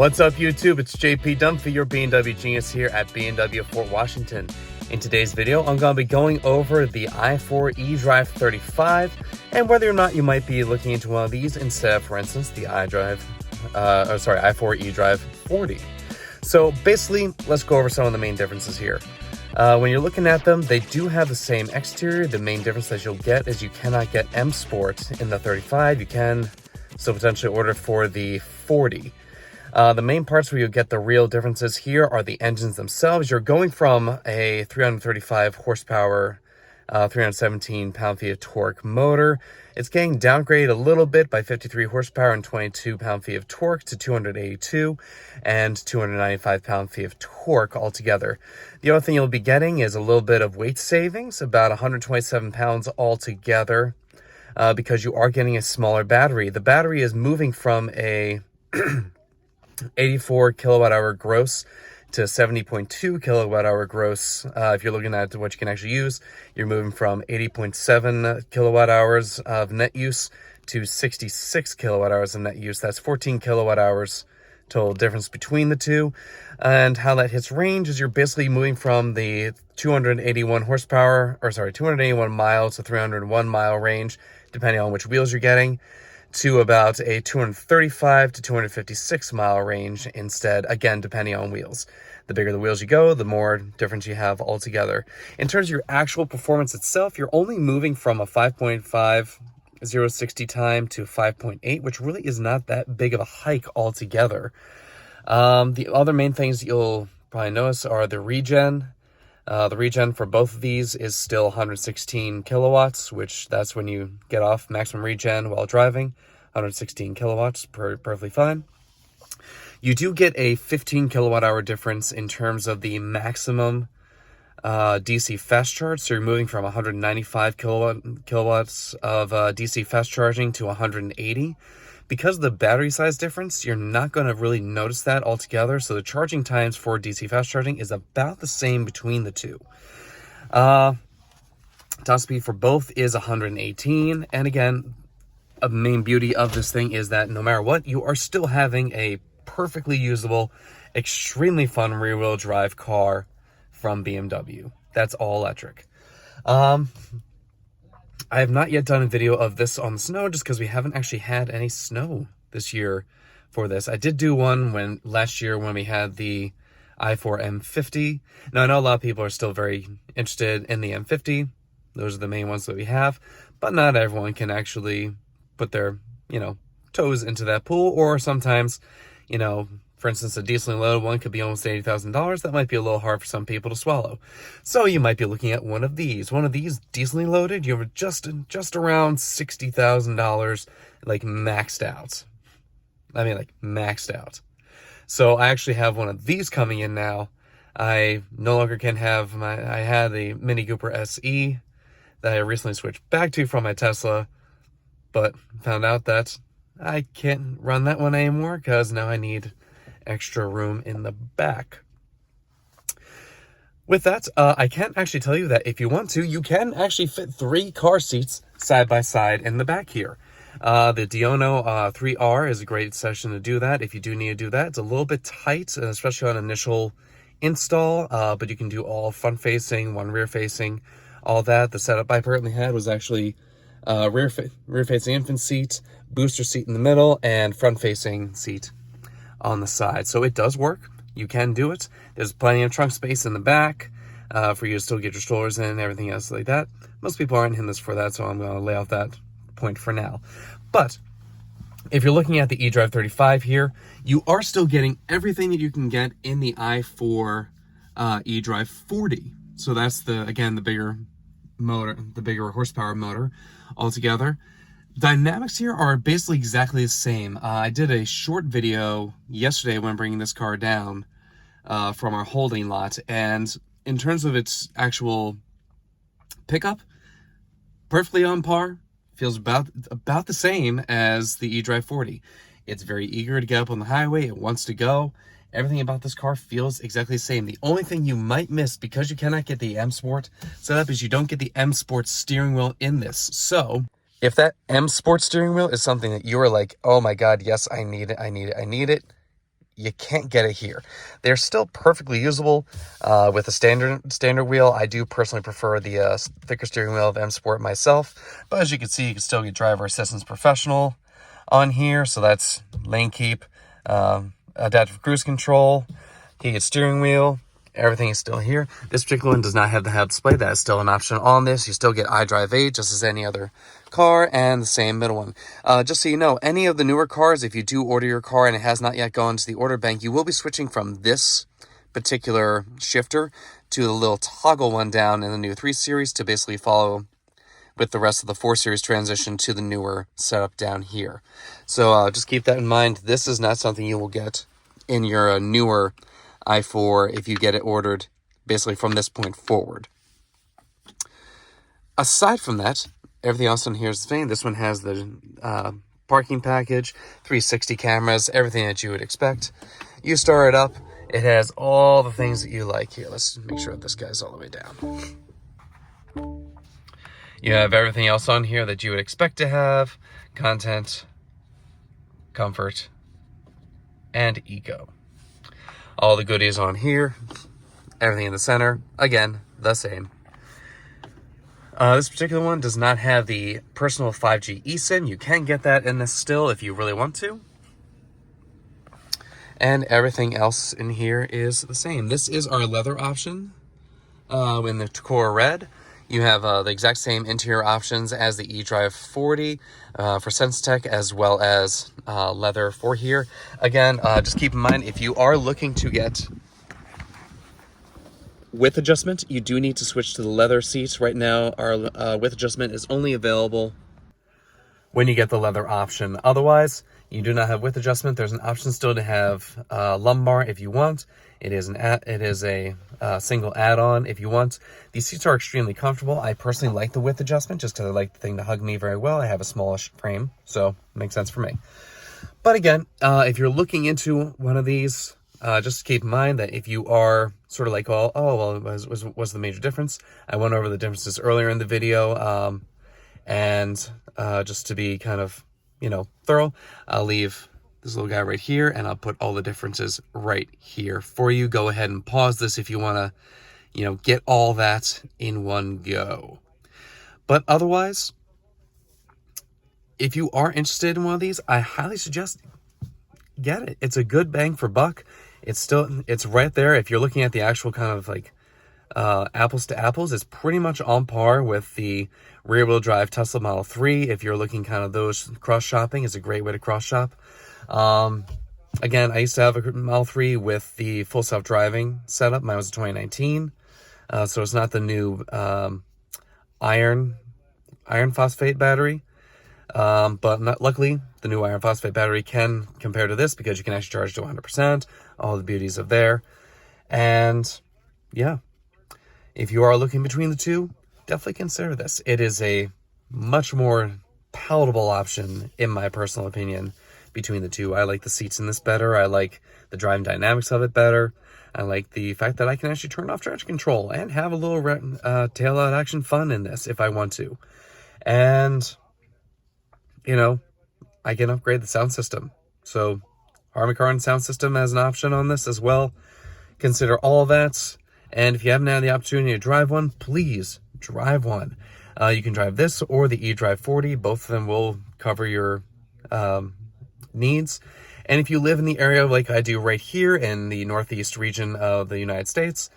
What's up YouTube, it's JP Dunphy, your BMW genius here at BMW Fort Washington. In today's video, I'm going to be going over the i4 eDrive35 and whether or not you might be looking into one of these instead of, for instance, the i4 eDrive 40. So basically, let's go over some of the main differences here. When you're looking at them, they do have the same exterior. The main difference that you'll get is you cannot get M Sport in the 35. You can still potentially order for the 40. The main parts where you get the real differences here are the engines themselves. You're going from a 335 horsepower, 317 pound-feet of torque motor. It's getting downgraded a little bit by 53 horsepower and 22 pound-feet of torque to 282 and 295 pound-feet of torque altogether. The other thing you'll be getting is a little bit of weight savings, about 127 pounds altogether, because you are getting a smaller battery. The battery is moving from a 84 kilowatt hour gross to 70.2 kilowatt hour gross. If you're looking at what you can actually use, you're moving from 80.7 kilowatt hours of net use to 66 kilowatt hours of net use. That's 14 kilowatt hours total difference between the two. And how that hits range is you're basically moving from the 281 mile to 301 mile range, depending on which wheels you're getting, to about a 235 to 256 mile range instead, again, depending on wheels. The bigger the wheels you go, the more difference you have altogether. In terms of your actual performance itself, you're only moving from a 5.5 0-60 time to 5.8, which really is not that big of a hike altogether. The other main things you'll probably notice are the regen. The regen for both of these is still 116 kilowatts, which that's when you get off maximum regen while driving. 116 kilowatts, perfectly fine. You do get a 15 kilowatt hour difference in terms of the maximum DC fast charge. So you're moving from 195 kilowatts of DC fast charging to 180. Because of the battery size difference, you're not going to really notice that altogether. So the charging times for DC fast charging is about the same between the two. Top speed for both is 118. And again, a main beauty of this thing is that no matter what, you are still having a perfectly usable, extremely fun rear wheel drive car from BMW. That's all electric. I have not yet done a video of this on the snow just because we haven't actually had any snow this year for this. I did do one last year when we had the i4 M50. Now, I know a lot of people are still very interested in the M50. Those are the main ones that we have, but not everyone can actually put their, toes into that pool, or sometimes, for instance, a decently loaded one could be almost $80,000. That might be a little hard for some people to swallow. So you might be looking at one of these. One of these decently loaded, you have just around $60,000, like maxed out. I mean, like maxed out. So I actually have one of these coming in now. I no longer can have I had a Mini Cooper SE that I recently switched back to from my Tesla, but found out that I can't run that one anymore because now I need extra room in the back. With that, I can actually tell you that if you want to, you can actually fit 3 car seats side by side in the back here. The Diono 3R is a great session to do that. If you do need to do that, it's a little bit tight, especially on initial install, but you can do all front facing, one rear facing, all that. The setup I currently had was actually rear facing infant seat, booster seat in the middle, and front facing seat on the side. So it does work. You can do it. There's plenty of trunk space in the back for you to still get your strollers in and everything else like that. Most people aren't in this for that, so I'm going to lay off that point for now. But if you're looking at the eDrive35 here, you are still getting everything that you can get in the i4 eDrive 40. So that's the bigger motor, the bigger horsepower motor altogether. Dynamics here are basically exactly the same. I did a short video yesterday when bringing this car down from our holding lot, and in terms of its actual pickup, perfectly on par. Feels about the same as the eDrive 40. It's very eager to get up on the highway. It wants to go. Everything about this car feels exactly the same. The only thing you might miss, because you cannot get the M Sport setup, is you don't get the M Sport steering wheel in this. So if that M Sport steering wheel is something that you are like, oh my God, yes, I need it, you can't get it here. They're still perfectly usable with a standard wheel. I do personally prefer the thicker steering wheel of M Sport myself, but as you can see, you can still get driver assistance professional on here. So that's lane keep, adaptive cruise control, heated steering wheel. Everything is still here. This particular one does not have the head display. That is still an option on this. You still get eDrive35 just as any other car, and the same middle one. Just so you know, any of the newer cars, if you do order your car and it has not yet gone to the order bank, you will be switching from this particular shifter to the little toggle one down in the new 3 Series to basically follow with the rest of the 4 Series transition to the newer setup down here. So just keep that in mind. This is not something you will get in your newer i4 if you get it ordered basically from this point forward. Aside from that, everything else on here is the same. This one has the parking package, 360 cameras, everything that you would expect. You start it up, it has all the things that you like here. Let's make sure that this guy's all the way down. You have everything else on here that you would expect to have: content, comfort, and eco. All the goodies on here, everything in the center, again, the same. This particular one does not have the personal 5G eSIM. You can get that in this still if you really want to. And everything else in here is the same. This is our leather option in the Tacora Red. You have the exact same interior options as the eDrive40 for SenseTech, as well as leather for here. Again, just keep in mind, if you are looking to get width adjustment, you do need to switch to the leather seats. Right now, our width adjustment is only available when you get the leather option. Otherwise, you do not have width adjustment. There's an option still to have lumbar if you want. It is a single add-on if you want. These seats are extremely comfortable. I personally like the width adjustment just because I like the thing to hug me very well. I have a smallish frame, so it makes sense for me. But again, if you're looking into one of these, just keep in mind that if you are sort of like, what's the major difference? I went over the differences earlier in the video, and just to be kind of, thorough, I'll leave this little guy right here, and I'll put all the differences right here for you. Go ahead and pause this if you want to, get all that in one go. But otherwise, if you are interested in one of these, I highly suggest get it. It's a good bang for buck. It's right there. If you're looking at the actual kind of like apples to apples, it's pretty much on par with the rear wheel drive Tesla Model 3. If you're looking kind of those cross shopping, it's a great way to cross shop. Again, I used to have a Model 3 with the full self-driving setup. Mine was a 2019. So it's not the new iron phosphate battery. But luckily, the new iron phosphate battery can compare to this because you can actually charge to 100%. All the beauties of there. And yeah, if you are looking between the two, definitely consider this. It is a much more palatable option, in my personal opinion, between the two. I like the seats in this better. I like the driving dynamics of it better. I like the fact that I can actually turn off traction control and have a little tail out action fun in this if I want to. And, I can upgrade the sound system. So Harman Kardon sound system as an option on this as well. Consider all that. And if you haven't had the opportunity to drive one, please drive one. You can drive this or the eDrive40. Both of them will cover your needs. And if you live in the area like I do right here in the northeast region of the United States,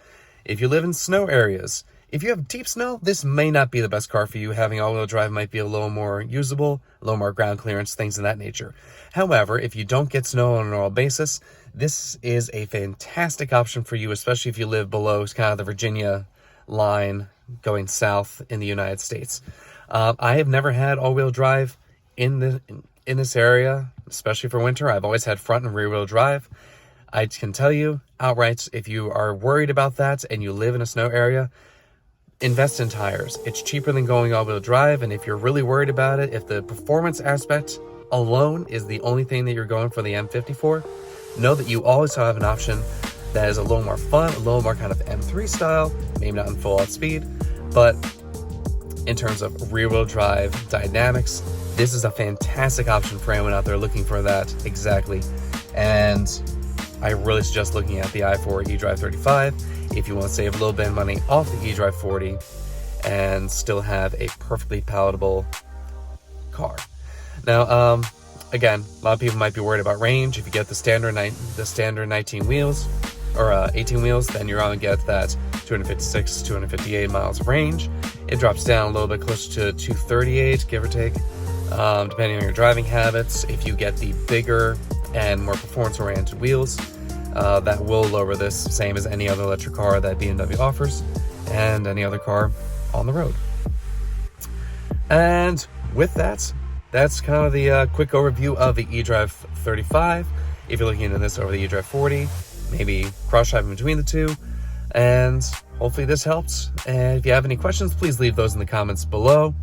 if you live in snow areas, if you have deep snow, this may not be the best car for you. Having all-wheel drive might be a little more usable, a little more ground clearance, things of that nature. However, if you don't get snow on a normal basis, this is a fantastic option for you, especially if you live below kind of the Virginia line going south in the United States. I have never had all-wheel drive in this area, especially for winter. I've always had front and rear wheel drive. I can tell you outright, if you are worried about that and you live in a snow area, invest in tires. It's cheaper than going all-wheel drive, and if you're really worried about it, if the performance aspect alone is the only thing that you're going for the M50 know that you always have an option that is a little more fun, a little more kind of M3 style, maybe not in full-out speed, but in terms of rear-wheel drive dynamics, this is a fantastic option for anyone out there looking for that exactly. And I really suggest looking at the i4 eDrive35 if you want to save a little bit of money off the eDrive40 and still have a perfectly palatable car. Now, again, a lot of people might be worried about range. If you get the standard 19 wheels or 18 wheels, then you're going to get that 256, 258 miles of range. It drops down a little bit closer to 238, give or take, depending on your driving habits. If you get the bigger and more performance-oriented wheels, that will lower this, same as any other electric car that BMW offers and any other car on the road. And with that, that's kind of the quick overview of the eDrive35. If you're looking into this over the eDrive40, maybe cross-driving between the two, and hopefully this helps. And if you have any questions, please leave those in the comments below.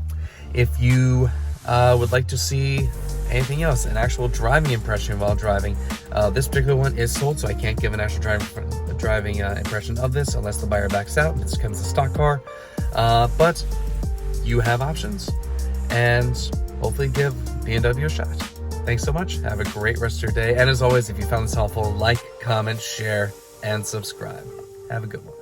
If you would like to see anything else, an actual driving impression while driving, this particular one is sold, so I can't give an actual driving impression of this unless the buyer backs out. This comes a stock car, but you have options, and hopefully give BMW a shot. Thanks so much. Have a great rest of your day. And as always, if you found this helpful, like, comment, share, and subscribe. Have a good one.